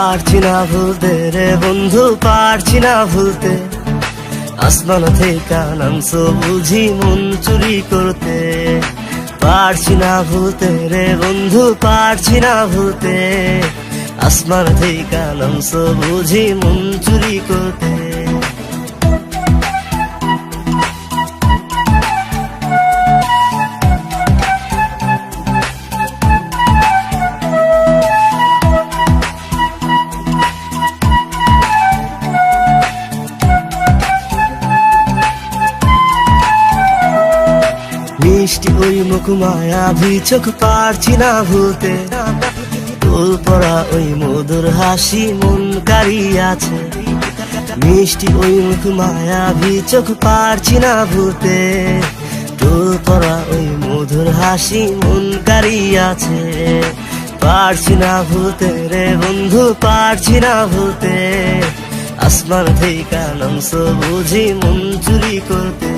পারছি না ভুলতে রে বন্ধু, পারছি না ভুলতে। আসমান থেকে নামছো বুঝি মন চুরি করতে। পারছি না ভুলতে রে বন্ধু, পারছি না ভুলতে। আসমান থেকে নামছো বুঝি মন চুরি করতে। মিষ্টি ওই মুখ মায়াবী চোখ পারছি না ভুলতে। তোল পড়া ওই মধুর হাসি মন কাড়িয়াছে। মিষ্টি ওই মুখ মায়াবী চোখ পারছি না ভুলতে। তোল পড়া ওই মধুর হাসি মন কাড়িয়াছে। পারছি না ভুলতে রে বন্ধু, পারছি না ভুলতে। আসমান থেকে নামছো বুঝি মন চুরি করতে।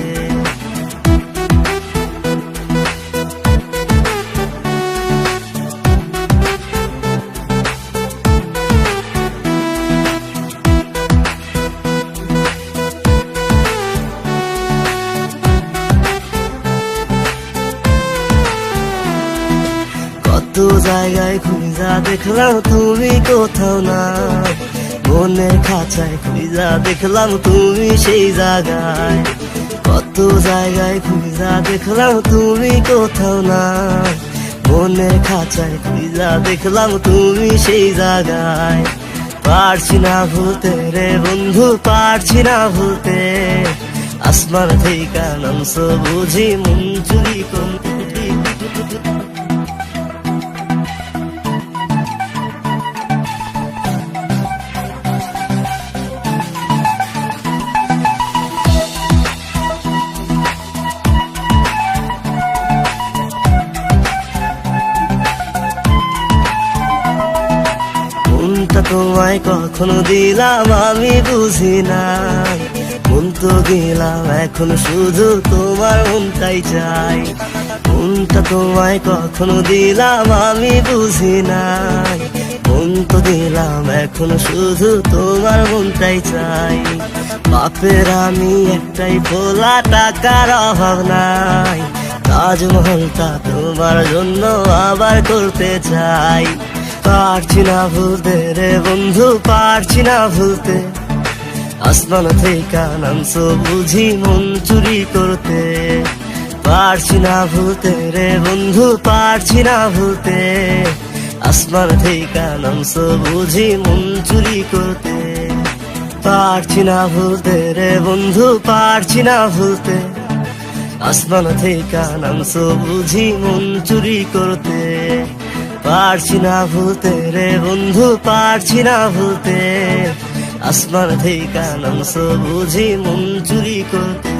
কত জায়গায় খুঁজা দেখলাম তুমি কোথাও না। মনের খাঁচায় খুঁজা দেখলাম তুমি সেই জায়গায়। কত জায়গায় খুঁজা দেখলাম তুমি কোথাও না। মনের খাঁচায় খুঁজা দেখলাম তুমি সেই জায়গায়। পারছি না ভুলতে রে বন্ধু, পারছি না ভুলতে। আসমান থেকে নামছো বুঝি মন চুরি করতে। মনটা তোমায় কখনো দিলাম আমি বুঝি না। মন তো দিলাম এখন শুধু তোমার মনটাই চাই। মনটা তোমায় কখনো দিলাম আমি বুঝি না। মন তো দিলাম এখন শুধু তোমার মনটাই চাই। বাপের আমি একটাই পোলা, টাকার অভাব নাই। তাজমহলটা তোমার জন্য আবার করতে চাই। পারছি না ভুলতে রে বন্ধু, পারছি না ভুলতে। আসমান থেকে নামছো বুঝি মন চুরি করতে। পারছি না ভুলতে রে বন্ধু, পারছি না ভুলতে। আসমান থেকে নামছো বুঝি মন চুরি করতে। পারছি না ভুলতে রে বন্ধু, পারছি না ভুলতে। আসমান থেকে নামছো বুঝি মন চুরি করতে। পারছি না ভুলতে রে বন্ধু, পারছি না ভুলতে। আসমান থেকে নামছো বুঝি মন চুরি করতে।